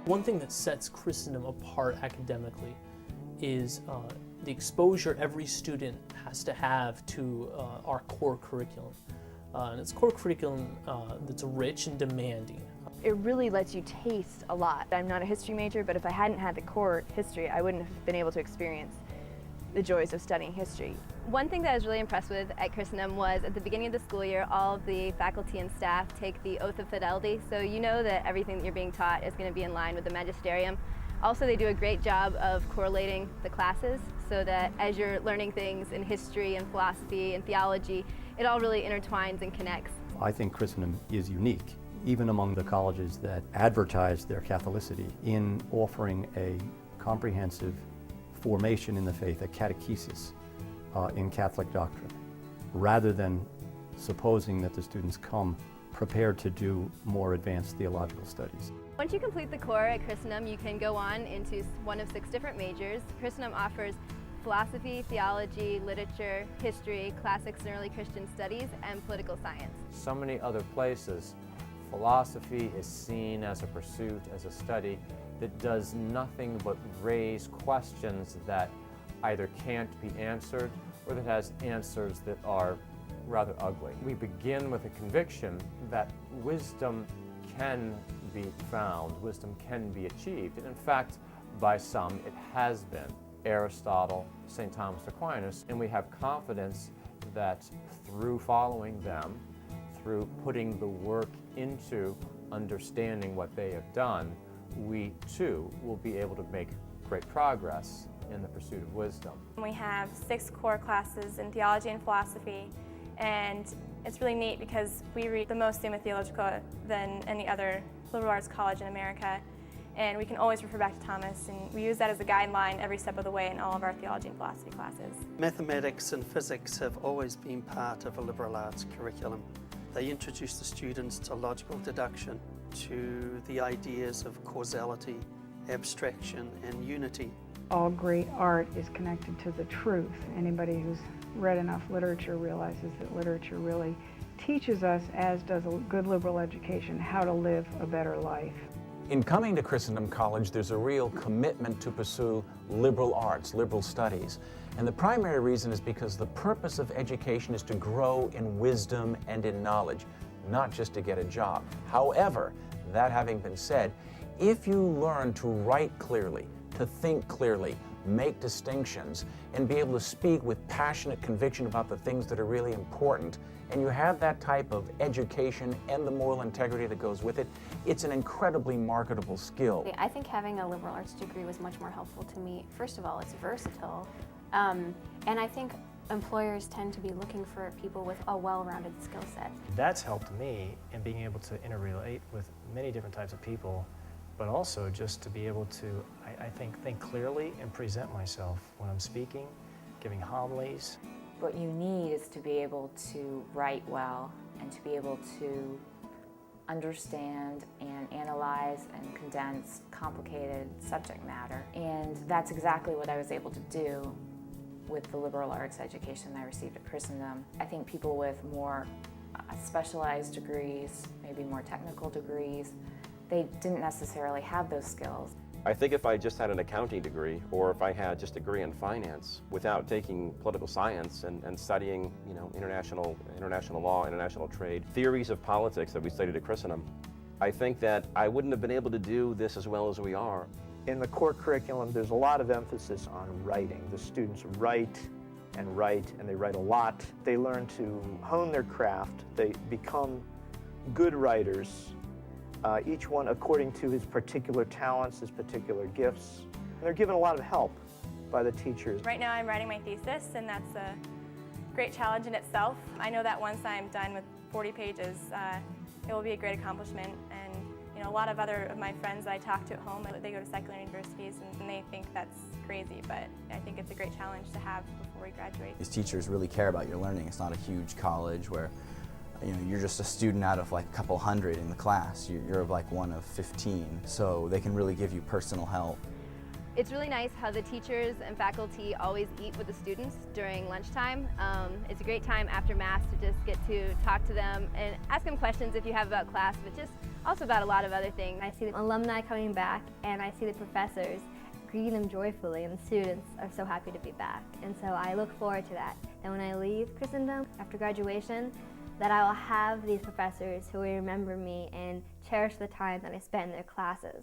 One thing that sets Christendom apart academically is the exposure every student has to have to our core curriculum. And it's core curriculum that's rich and demanding. It really lets you taste a lot. I'm not a history major, but if I hadn't had the core history, I wouldn't have been able to experience the joys of studying history. One thing that I was really impressed with at Christendom was at the beginning of the school year, all of the faculty and staff take the oath of fidelity, so you know that everything that you're being taught is going to be in line with the magisterium. Also, they do a great job of correlating the classes so that as you're learning things in history and philosophy and theology, it all really intertwines and connects. I think Christendom is unique, even among the colleges that advertise their Catholicity, in offering a comprehensive formation in the faith, a catechesis in Catholic doctrine, rather than supposing that the students come prepared to do more advanced theological studies. Once you complete the core at Christendom, you can go on into one of 6 different majors. Christendom offers philosophy, theology, literature, history, classics and early Christian studies, and political science. So many other places, philosophy is seen as a pursuit, as a study that does nothing but raise questions that either can't be answered or that has answers that are rather ugly. We begin with a conviction that wisdom can be found, wisdom can be achieved, and in fact, by some, it has been. Aristotle, St. Thomas Aquinas, and we have confidence that through following them, through putting the work into understanding what they have done, we too will be able to make great progress in the pursuit of wisdom. We have 6 core classes in theology and philosophy, and it's really neat because we read the most Summa Theologica than any other liberal arts college in America, and we can always refer back to Thomas, and we use that as a guideline every step of the way in all of our theology and philosophy classes. Mathematics and physics have always been part of a liberal arts curriculum. They introduce the students to logical deduction, to the ideas of causality, abstraction, and unity. All great art is connected to the truth. Anybody who's read enough literature realizes that literature really teaches us, as does a good liberal education, how to live a better life. In coming to Christendom College, there's a real commitment to pursue liberal arts, liberal studies. And the primary reason is because the purpose of education is to grow in wisdom and in knowledge, not just to get a job. However, that having been said, if you learn to write clearly, to think clearly, make distinctions, and be able to speak with passionate conviction about the things that are really important, and you have that type of education and the moral integrity that goes with it, it's an incredibly marketable skill. I think having a liberal arts degree was much more helpful to me. First of all, it's versatile, and I think employers tend to be looking for people with a well-rounded skill set. That's helped me in being able to interrelate with many different types of people, but also just to be able to, I think clearly and present myself when I'm speaking, giving homilies. What you need is to be able to write well and to be able to understand and analyze and condense complicated subject matter. And that's exactly what I was able to do with the liberal arts education I received at Christendom. I think people with more specialized degrees, maybe more technical degrees, they didn't necessarily have those skills. I think if I just had an accounting degree, or if I had just a degree in finance without taking political science and studying, international law, international trade, theories of politics that we studied at Christendom, I think that I wouldn't have been able to do this as well as we are. In the core curriculum, there's a lot of emphasis on writing. The students write, and they write a lot. They learn to hone their craft. They become good writers, each one according to his particular talents, his particular gifts. And they're given a lot of help by the teachers. Right now I'm writing my thesis, and that's a great challenge in itself. I know that once I'm done with 40 pages, it will be a great accomplishment. And a lot of my friends that I talk to at home, they go to secular universities and they think that's crazy, but I think it's a great challenge to have before we graduate. These teachers really care about your learning. It's not a huge college where you're just a student out of like a couple hundred in the class. You're like one of 15, so they can really give you personal help. It's really nice how the teachers and faculty always eat with the students during lunchtime. It's a great time after Mass to just get to talk to them and ask them questions if you have about class, but just also about a lot of other things. I see the alumni coming back, and I see the professors greeting them joyfully, and the students are so happy to be back. And so I look forward to that. And when I leave Christendom after graduation, that I will have these professors who will remember me and cherish the time that I spent in their classes.